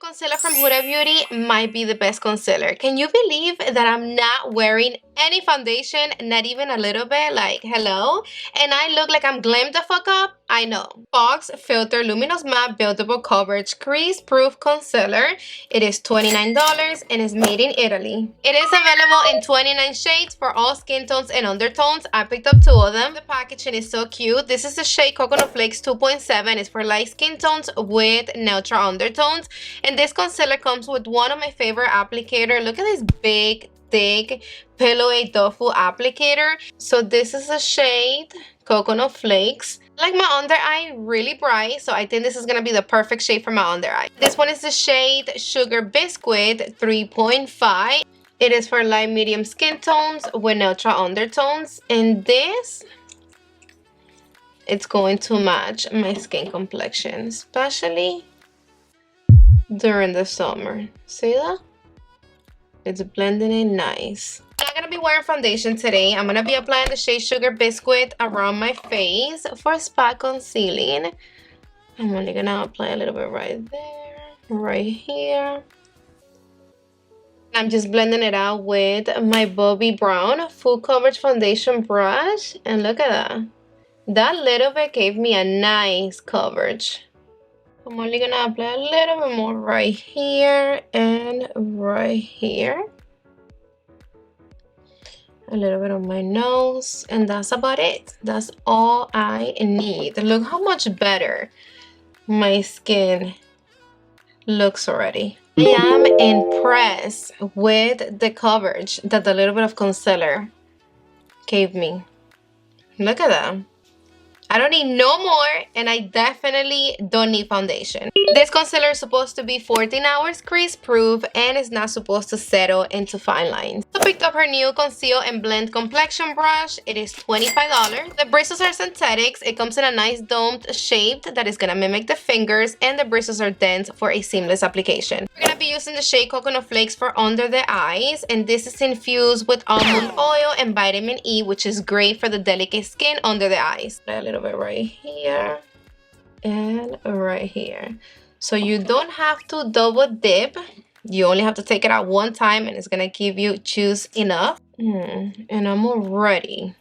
concealer from Huda Beauty might be the best concealer. Can you believe that I'm not wearing any foundation, not even a little bit? Like, hello? And I look like I'm glammed the fuck up? I know. Fox Filter Luminous Matte Buildable Coverage Crease Proof Concealer. It is $29 and is made in Italy. It is available in 29 shades for all skin tones and undertones. I picked up 2 of them. The packaging is so cute. This is the shade Coconut Flakes 2.7. It's for light skin tones with neutral undertones. And this concealer comes with one of my favorite applicators. Look at this big, thick pillowy tofu applicator. So this is the shade Coconut Flakes. I like my under eye really bright, so I think this is gonna be the perfect shade for my under eye. This one is the shade Sugar Biscuit 3.5. It is for light medium skin tones with neutral undertones, and this, it's going to match my skin complexion, especially during the summer. See that? It's blending in nice. I'm not gonna be wearing foundation today. I'm gonna be applying the shade Sugar Biscuit around my face for spot concealing. I'm only gonna apply a little bit right there, right here. I'm just blending it out with my Bobbi Brown Full Coverage Foundation brush. And look at that. That little bit gave me a nice coverage. I'm only gonna apply a little bit more right here and right here. A little bit on my nose, and that's about it. That's all I need. Look how much better my skin looks already. I am impressed with the coverage that the little bit of concealer gave me. Look at that. I don't need no more, and I definitely don't need foundation. This concealer is supposed to be 14 hours crease proof and is not supposed to settle into fine lines. I picked up her new Conceal and Blend Complexion brush. It is $25. The bristles are synthetics. It comes in a nice domed shape that is gonna mimic the fingers, and the bristles are dense for a seamless application. We're gonna be using the shade Coconut Flakes for under the eyes, and this is infused with almond oil and vitamin E, which is great for the delicate skin under the eyes. A little bit right here and right here, so you don't have to double dip. You only have to take it out one time, and it's gonna give you juice enough. And I'm already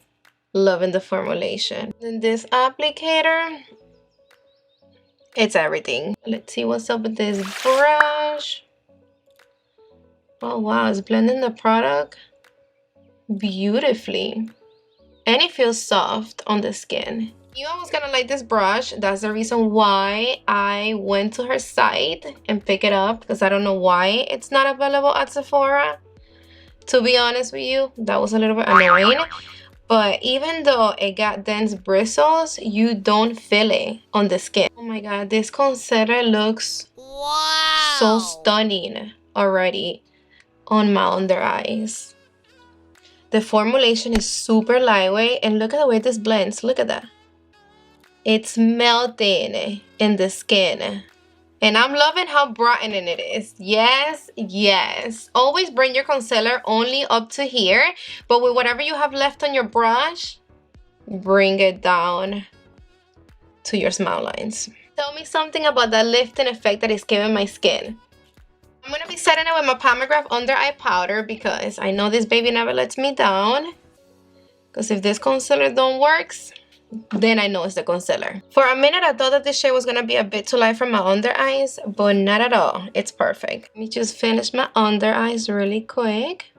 loving the formulation. And this applicator, it's everything. Let's see what's up with this brush. Oh wow, it's blending the product beautifully, and it feels soft on the skin. You always gonna like this brush. That's the reason why I went to her site and pick it up, because I don't know why it's not available at Sephora. To be honest with you, that was a little bit annoying. But even though it got dense bristles, you don't feel it on the skin. Oh my god, this concealer looks so stunning already on my under eyes. The formulation is super lightweight, and look at the way this blends. Look at that. It's melting in the skin, and I'm loving how brightening it is. Yes, yes. Always bring your concealer only up to here, but with whatever you have left on your brush, bring it down to your smile lines. Tell me something about that lifting effect that it's giving my skin. I'm gonna be setting it with my Pomegranate under eye powder, because I know this baby never lets me down. Because if this concealer don't work, then I know it's the concealer. For a minute, I thought that this shade was gonna be a bit too light for my under eyes, but not at all. It's perfect. Let me just finish my under eyes really quick.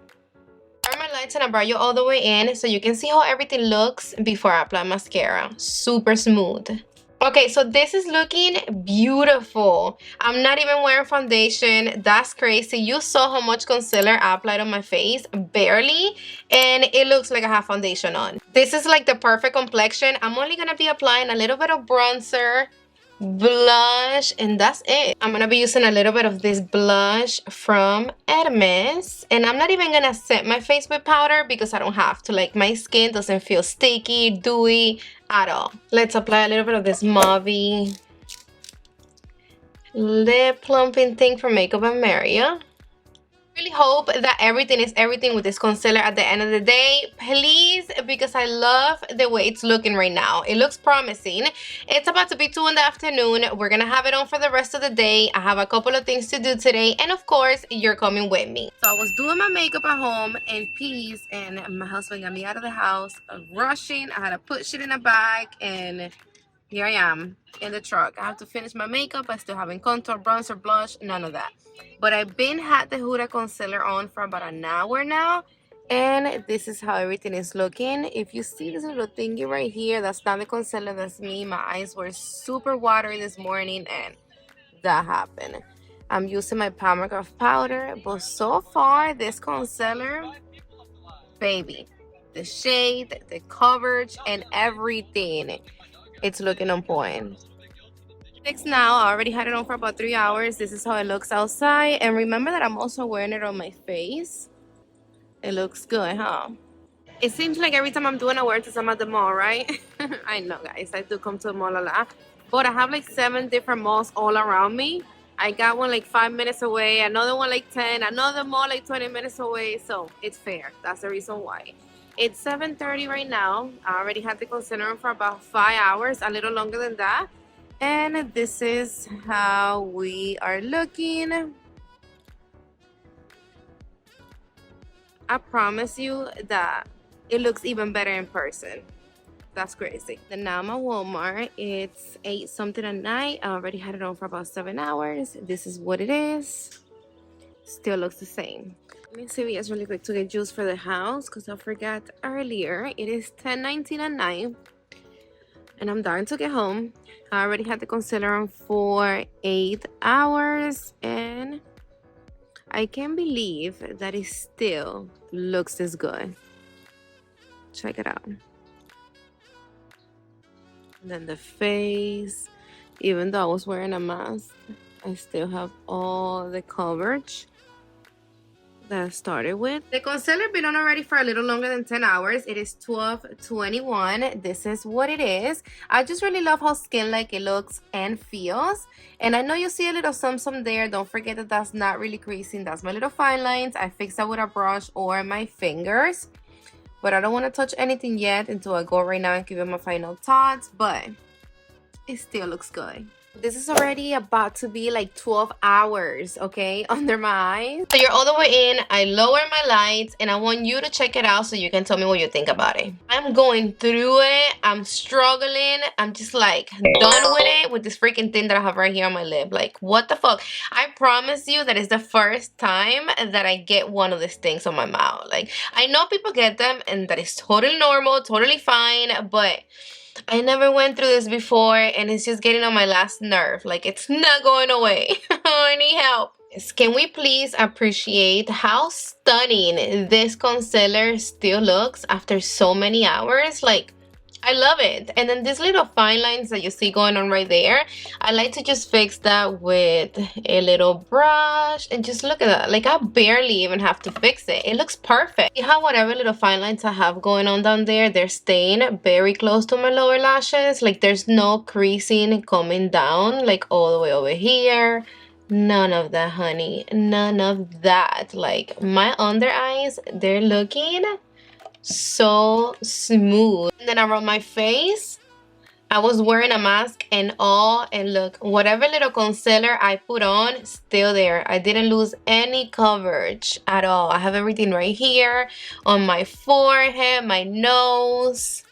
Turn my lights and I brought you all the way in so you can see how everything looks before I apply mascara. Super smooth. Okay, so this is looking beautiful. I'm not even wearing foundation. That's crazy. You saw how much concealer I applied on my face, barely, and it looks like I have foundation on. This is like the perfect complexion. I'm only gonna be applying a little bit of bronzer, blush, and that's it. I'm gonna be using a little bit of this blush from Hermes, and I'm not even gonna set my face with powder because I don't have to. Like, my skin doesn't feel sticky, dewy at all. Let's apply a little bit of this mauve lip plumping thing from Makeup and Maria. Really hope that everything is everything with this concealer at the end of the day, please, because I love the way it's looking right now. It looks promising. It's about to be 2 in the afternoon. We're gonna have it on for the rest of the day. I have a couple of things to do today, and of course you're coming with me. So I was doing my makeup at home in peace, and my husband got me out of the house rushing. I had to put shit in a bag, and here I am in the truck. I have to finish my makeup. I still haven't contour, bronzer, blush, none of that. But I've been had the Huda concealer on for about an hour now. And this is how everything is looking. If you see this little thingy right here, that's not the concealer, that's me. My eyes were super watery this morning and that happened. I'm using my Palmograph powder. But so far, this concealer, baby, the shade, the coverage, and everything, it's looking on point. Now I already had it on for about 3 hours. This is how it looks outside, and remember that I'm also wearing it on my face. It looks good, huh? It seems like every time I'm doing a wear this, I'm at the mall, right? I know, guys, I do come to the mall a lot, but I have like 7 different malls all around me. I got one like 5 minutes away, another one like 10, another mall like 20 minutes away, so it's fair. That's the reason why. It's 7:30 right now. I already had the concealer on for about 5 hours, a little longer than that. And this is how we are looking. I promise you that it looks even better in person. That's crazy. Then now I'm at Walmart. It's 8 something at night. I already had it on for about 7 hours. This is what it is. Still looks the same. Let me see yes really quick to get juice for the house because I forgot earlier. It is 10:19 at night. And I'm dying to get home. I already had the concealer on for 8 hours, and I can't believe that it still looks this good. Check it out. And then the face, even though I was wearing a mask, I still have all the coverage that I started with. The concealer been on already for a little longer than 10 hours. It is 12:21. This is what it is. I just really love how skin-like it looks and feels. And I know you see a little some there. Don't forget that that's not really creasing. That's my little fine lines. I fix that with a brush or my fingers. But I don't want to touch anything yet until I go right now and give it my final thoughts. But it still looks good. This is already about to be like 12 hours, okay, under my eyes. So you're all the way in. I lower my lights, and I want you to check it out so you can tell me what you think about it. I'm going through it. I'm struggling. I'm just like done with it with this freaking thing that I have right here on my lip. Like, what the fuck? I promise you that it's the first time that I get one of these things on my mouth. Like, I know people get them, and that is totally normal, totally fine, but I never went through this before, and it's just getting on my last nerve. Like, it's not going away. I need help. Can we please appreciate how stunning this concealer still looks after so many hours? Like, I love it. And then these little fine lines that you see going on right there, I like to just fix that with a little brush, and just look at that. Like, I barely even have to fix it. It looks perfect. See how whatever little fine lines I have going on down there, they're staying very close to my lower lashes. Like, there's no creasing coming down like all the way over here. None of that, honey. None of that. Like, my under eyes, they're looking so smooth. And then around my face, I was wearing a mask and all, and look, whatever little concealer I put on, still there. I didn't lose any coverage at all. I have everything right here on my forehead, my nose.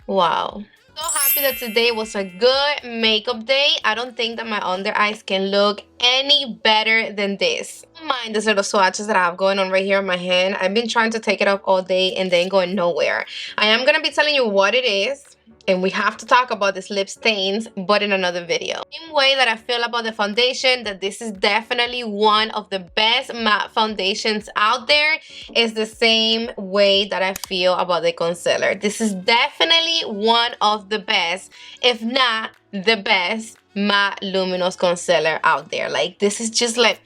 Wow. So happy that today was a good makeup day. I don't think that my under eyes can look any better than this. Don't mind these little swatches that I have going on right here on my hand. I've been trying to take it off all day and then going nowhere. I am going to be telling you what it is. And we have to talk about this lip stains, but in another video. Same way that I feel about the foundation, that this is definitely one of the best matte foundations out there, is the same way that I feel about the concealer. This is definitely one of the best, if not the best, matte luminous concealer out there. Like, this is just like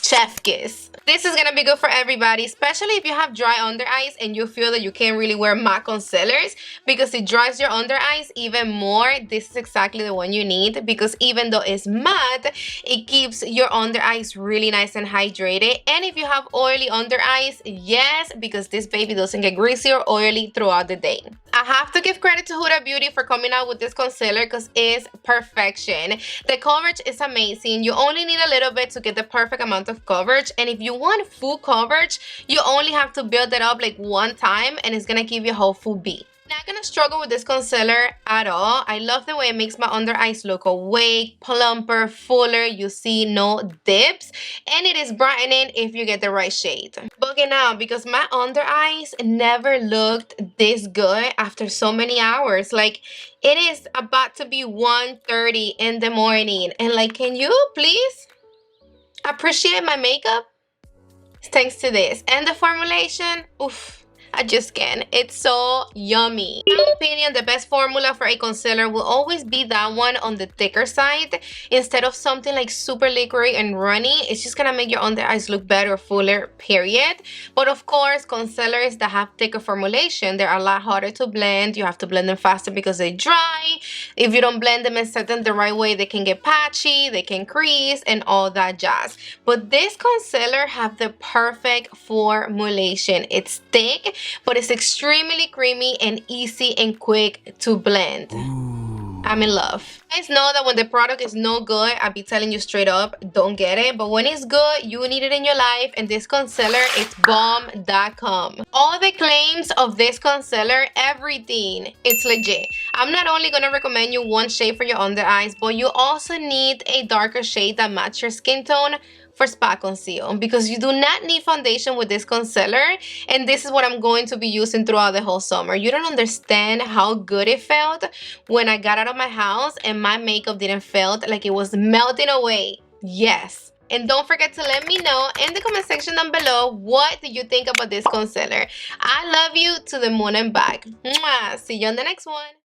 chef kiss. This is gonna be good for everybody, especially if you have dry under eyes and you feel that you can't really wear matte concealers because it dries your under eyes even more. This is exactly the one you need because even though it's matte, it keeps your under eyes really nice and hydrated. And if you have oily under eyes, yes, because this baby doesn't get greasy or oily throughout the day. I have to give credit to Huda Beauty for coming out with this concealer because it's perfection. The coverage is amazing. You only need a little bit to get the perfect amount of coverage, and if you want full coverage, you only have to build it up like one time and it's gonna give you a whole full B. Not gonna struggle with this concealer at all. I love the way it makes my under eyes look awake, plumper, fuller. You see no dips, and it is brightening if you get the right shade. Bugging out because my under eyes never looked this good after so many hours. Like, it is about to be 1:30 in the morning, and like, can you please appreciate my makeup? Thanks to this and the formulation. Oof, I just can't. It's so yummy. In my opinion, the best formula for a concealer will always be that one on the thicker side. Instead of something like super liquidy and runny, it's just gonna make your under eyes look better, fuller, period. But of course, concealers that have thicker formulation, they're a lot harder to blend. You have to blend them faster because they dry. If you don't blend them and set them the right way, they can get patchy, they can crease, and all that jazz. But this concealer have the perfect formulation. It's thick, but it's extremely creamy and easy and quick to blend. I'm in love. You guys know that when the product is no good, I'll be telling you straight up, don't get it. But when it's good, you need it in your life, and this concealer is bomb.com. All the claims of this concealer, everything, it's legit. I'm not only gonna recommend you one shade for your under eyes, but you also need a darker shade that matches your skin tone for spot conceal, because you do not need foundation with this concealer, and this is what I'm going to be using throughout the whole summer. You don't understand how good it felt when I got out of my house and my makeup didn't feel like it was melting away. Yes. And don't forget to let me know in the comment section down below, what do you think about this concealer? I love you to the moon and back. Mwah. See you on the next one.